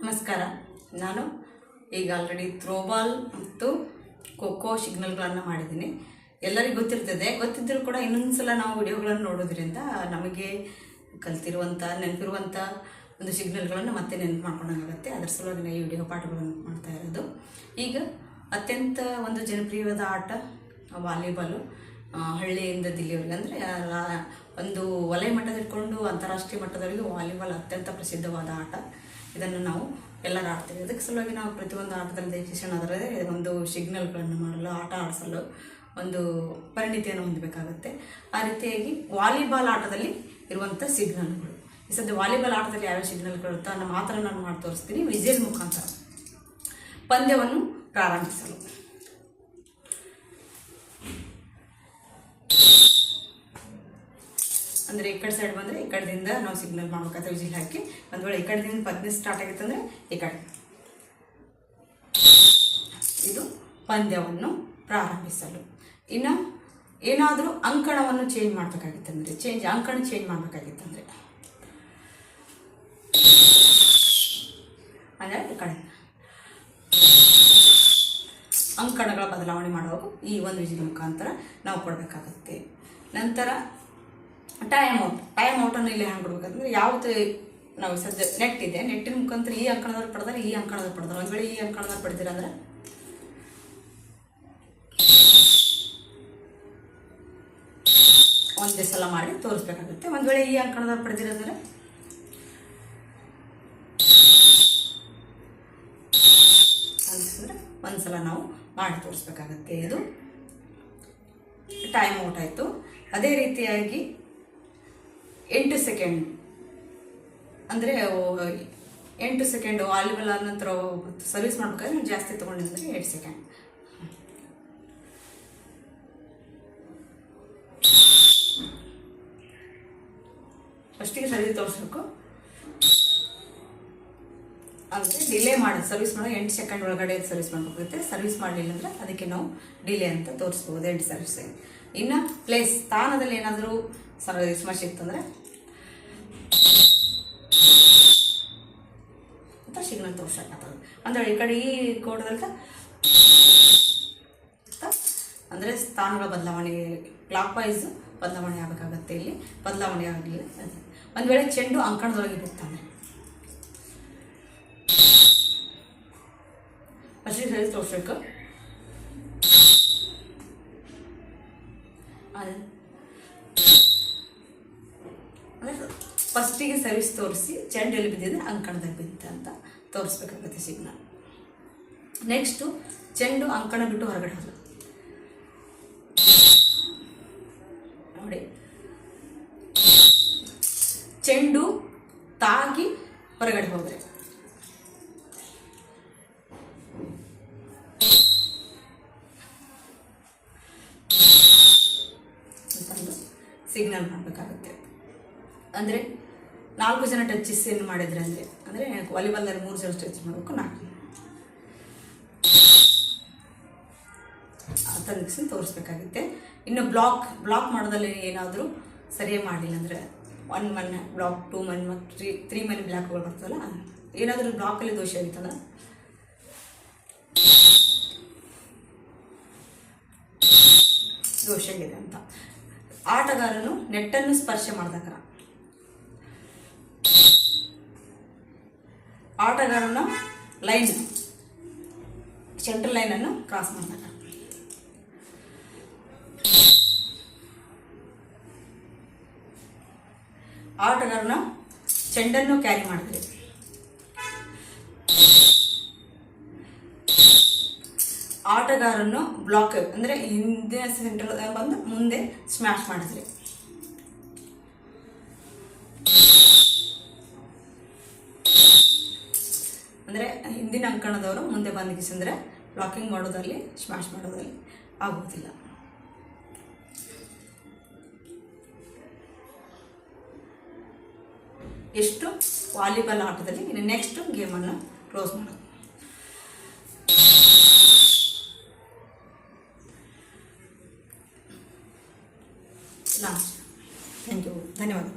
ನಮಸ್ಕಾರ. ನಾನು ಈಗ ಆಲ್ರೆಡಿ ಥ್ರೋಬಾಲ್ ಮತ್ತು ಖೋಖೋ ಸಿಗ್ನಲ್ಗಳನ್ನು ಮಾಡಿದ್ದೀನಿ. ಎಲ್ಲರಿಗೂ ಗೊತ್ತಿರ್ತದೆ. ಗೊತ್ತಿದ್ದರೂ ಕೂಡ ಇನ್ನೊಂದು ಸಲ ನಾವು ವಿಡಿಯೋಗಳನ್ನು ನೋಡೋದ್ರಿಂದ ನಮಗೆ ಕಲ್ತಿರುವಂಥ ನೆನಪಿರುವಂಥ ಒಂದು ಸಿಗ್ನಲ್ಗಳನ್ನು ಮತ್ತೆ ನೆನಪು ಮಾಡ್ಕೊಂಡಾಗುತ್ತೆ. ಅದರ ಸಲುವಾಗಿ ನಾವು ಈ ವಿಡಿಯೋ ಪಾಠಗಳನ್ನು ಮಾಡ್ತಾ ಇರೋದು. ಈಗ ಅತ್ಯಂತ ಒಂದು ಜನಪ್ರಿಯವಾದ ಆಟ ವಾಲಿಬಾಲು. ಹಳ್ಳಿಯಿಂದ ದಿಲ್ಲಿವರೆಗೆ ಅಂದರೆ ಒಂದು ವಲಯ ಮಟ್ಟದ ಇಟ್ಕೊಂಡು ಅಂತಾರಾಷ್ಟ್ರೀಯ ಮಟ್ಟದವರೆಗೆ ವಾಲಿಬಾಲ್ ಅತ್ಯಂತ ಪ್ರಸಿದ್ಧವಾದ ಆಟ. ಇದನ್ನು ನಾವು ಎಲ್ಲರೂ ಆಡ್ತೀವಿ. ಅದಕ್ಕೆ ಸಲುವಾಗಿ ನಾವು ಪ್ರತಿಯೊಂದು ಆಟದಲ್ಲಿ ಶಿಕ್ಷಣ ಅದರದೇ ಒಂದು ಸಿಗ್ನಲ್ಗಳನ್ನು ಮಾಡಲು, ಆಟ ಆಡಿಸಲು ಒಂದು ಪರಿಣಿತಿಯನ್ನು ಹೊಂದಬೇಕಾಗುತ್ತೆ. ಆ ರೀತಿಯಾಗಿ ವಾಲಿಬಾಲ್ ಆಟದಲ್ಲಿ ಇರುವಂಥ ಸಿಗ್ನಲ್ಗಳು, ಈ ಸದ್ಯ ವಾಲಿಬಾಲ್ ಆಟದಲ್ಲಿ ಯಾವ್ಯಾವ ಸಿಗ್ನಲ್ಗಳು ಇರುತ್ತೋ ಅನ್ನೋ ಮಾತ್ರ ನಾನು ಮಾಡಿ ತೋರಿಸ್ತೀನಿ ವಿಜುವಲ್ ಮುಖಾಂತರ. ಪಂದ್ಯವನ್ನು ಪ್ರಾರಂಭಿಸಲು ಅಂದರೆ ಈ ಕಡೆ ಸೈಡ್ ಬಂದರೆ ಈ ಕಡೆದಿಂದ ನಾವು ಸಿಗ್ನಲ್ ಮಾಡ್ಬೇಕಾದ್ರೆ ವಿಜಿಲ್ ಹಾಕಿ, ಒಂದು ವೇಳೆ ಈ ಕಡೆದಿಂದ ಪಂದ್ಯ ಸ್ಟಾರ್ಟ್ ಆಗಿತ್ತು ಅಂದರೆ ಈ ಕಡೆ. ಇದು ಪಂದ್ಯವನ್ನು ಪ್ರಾರಂಭಿಸಲು. ಇನ್ನು ಏನಾದರೂ ಅಂಕಣವನ್ನು ಚೇಂಜ್ ಮಾಡಬೇಕಾಗಿತ್ತಂದರೆ ಅಂಕಣ ಚೇಂಜ್ ಮಾಡಬೇಕಾಗಿತ್ತಂದರೆ ಅಂದರೆ ಈ ಕಡೆ ಅಂಕಣಗಳ ಬದಲಾವಣೆ ಮಾಡುವಾಗ ಈ ಒಂದು ವಿಜಿಲ್ ಮುಖಾಂತರ ನಾವು ಕೊಡಬೇಕಾಗುತ್ತೆ. ನಂತರ ಟೈಮ್ ಔಟನ್ನು ಇಲ್ಲಿ ಹ್ಯಾಂಗೆ ಕೊಡ್ಬೇಕಂದ್ರೆ, ಯಾವುದು ನಾವು ಸದ್ಯ ನೆಟ್ ಇದೆ, ನೆಟ್ಟಿನ ಮುಖಾಂತರ ಈ ಅಂಕಣದವ್ರು ಪಡೆದ್ರೆ ಈ ಅಂಕಣದವ್ರು ಪಡೆದ್ರೆ, ಒಂದು ವೇಳೆ ಈ ಅಂಕಣದವ್ರು ಪಡೆದಿರಂದ್ರೆ ಒಂದೇ ಸಲ ಮಾಡಿ ತೋರಿಸ್ಬೇಕಾಗುತ್ತೆ. ಒಂದು ವೇಳೆ ಈ ಅಂಕಣದವ್ರು ಪಡೆದಿರಂದ್ರೆ ಅನಿಸಿದ್ರೆ ಒಂದ್ಸಲ ನಾವು ಮಾಡಿ ತೋರಿಸ್ಬೇಕಾಗತ್ತೆ. ಇದು ಟೈಮ್ ಔಟ್ ಆಯಿತು. ಅದೇ ರೀತಿಯಾಗಿ 8 ಸೆಕೆಂಡ್ ಅಂದರೆ 8 ಸೆಕೆಂಡ್ ವಾಲಿಬಾಲ್ ಆದ ನಂತರ ಸರ್ವಿಸ್ ಮಾಡ್ಬೇಕಾದ್ರೆ ಜಾಸ್ತಿ ತೊಗೊಂಡಿದ್ರೆ 8 ಸೆಕೆಂಡ್. ಫಸ್ಟಿಗೆ ಸರ್ವಿಸ್ ತೋರಿಸ್ಬೇಕು. ಅಂದರೆ ಡಿಲೇ ಮಾಡಿ ಸರ್ವಿಸ್ ಮಾಡೋದು 8 ಸೆಕೆಂಡ್ ಒಳಗಡೆ ಸರ್ವಿಸ್ ಮಾಡಬೇಕಾಗುತ್ತೆ. ಸರ್ವಿಸ್ ಮಾಡಲಿಲ್ಲ ಅಂದರೆ ಅದಕ್ಕೆ ನಾವು ಡಿಲೇ ಅಂತ ತೋರಿಸ್ಬೋದು 8 ಸರ್ವಿಸ್. ಇನ್ನು ಪ್ಲೇಸ್ ಸ್ಥಾನದಲ್ಲಿ ಏನಾದರೂ ಸಮಸ್ಯೆ ಇತ್ತಂದರೆ ಅಂತ ಸಿಗ್ನಲ್ ತೋರ್ಸಕ್ಕಾಗ್ತದೆ. ಅಂದರೆ ಈ ಕಡೆ ಈ ಕೋಟದಲ್ಲಿ ಅಂದರೆ ಸ್ಥಾನಗಳ ಬದಲಾವಣೆ, ಕ್ಲಾಕ್ ವೈಸ್ ಬದಲಾವಣೆ ಆಗಬೇಕಾಗತ್ತೆ. ಇಲ್ಲಿ ಬದಲಾವಣೆ ಆಗಲಿಲ್ಲ. ಒಂದು ವೇಳೆ ಚೆಂಡು ಅಂಕಣದೊಳಗೆ ಬಿಡ್ತಾನೆ ಫಸ್ಟಿಗೆ ಸರಿ ತೋರಿಸ್ಬೇಕು. ಅಂದರೆ ಫಸ್ಟಿಗೆ ಸರ್ವಿಸ್ ತೋರಿಸಿ ಚೆಂಡು ಎಲ್ಲಿ ಬಿದ್ದಿದೆ ಅಂಕಣದಲ್ಲಿ ಬಿದ್ದಿದೆ ಅಂತ ತೋರಿಸ್ಬೇಕಾಗುತ್ತೆ ಸಿಗ್ನಲ್. ನೆಕ್ಸ್ಟು ಚೆಂಡು ಅಂಕಣ ಬಿಟ್ಟು ಹೊರಗಡೆ ಹೋದ ನೋಡಿ, ಚೆಂಡು ತಾಗಿ ಹೊರಗಡೆ ಹೋದರೆ ಅಂತಂದು ಸಿಗ್ನಲ್ ಮಾಡಬೇಕಾಗುತ್ತೆ. ಅಂದರೆ 4 ಜನ ಟಚಸ್ ಏನು ಮಾಡಿದ್ರೆ ಅಂದರೆ ವಾಲಿಬಾಲ್ನಲ್ಲಿ 3 ಜನ ಟಚ್ ಮಾಡಬೇಕು, 4 ಅಂತ ತೋರಿಸ್ಬೇಕಾಗುತ್ತೆ. ಇನ್ನು ಬ್ಲಾಕ್ ಮಾಡೋದಲ್ಲಿ ಏನಾದರೂ ಸರಿಯಾಗಿ ಮಾಡಲಿಲ್ಲ ಅಂದರೆ 1 ಮನ್ ಬ್ಲಾಕ್, 2 ಮನ್ ಮತ್ತು 3 ಮನ್ ಬ್ಲಾಕ್ಗಳು ಬರ್ತದಲ್ಲ, ಏನಾದರೂ ಬ್ಲಾಕಲ್ಲಿ ದೋಷ ಆಗಿತ್ತಂದ್ರೆ ದೋಷ ಆಗಿದೆ ಅಂತ. ಆಟಗಾರನು ನೆಟ್ಟನ್ನು ಸ್ಪರ್ಶ ಮಾಡಿದಾಗ, ಆಟಗಾರನ ಲೈನ್ ಸೆಂಟ್ರಲ್ ಲೈನನ್ನು ಕ್ರಾಸ್ ಮಾಡಿದಾಗ, ಆಟಗಾರನ ಚೆಂಡನ್ನು ಕ್ಯಾರಿ ಮಾಡಿದ್ರೆ, ಆಟಗಾರನು ಬ್ಲಾಕ್ ಅಂದರೆ ಹಿಂದಿನ ಸೆಂಟ್ರಲ್ ಬಂದು ಮುಂದೆ ಸ್ಮ್ಯಾಶ್ ಮಾಡಿದ್ರೆ, ಅಂದರೆ ಹಿಂದಿನ ಅಂಕಣದವರು ಮುಂದೆ ಬಂದಿಸಿದ್ರೆ ಬ್ಲಾಕಿಂಗ್ ಮಾಡೋದಲ್ಲಿ ಸ್ಮ್ಯಾಶ್ ಮಾಡೋದಲ್ಲಿ ಆಗೋದಿಲ್ಲ. ಎಷ್ಟು ವಾಲಿಬಾಲ್ ಆಟದಲ್ಲಿ ಇನ್ನು ನೆಕ್ಸ್ಟ್ ಗೇಮನ್ನು ಕ್ಲೋಸ್ ಮಾಡೋದು. ಥ್ಯಾಂಕ್ ಯು, ಧನ್ಯವಾದ.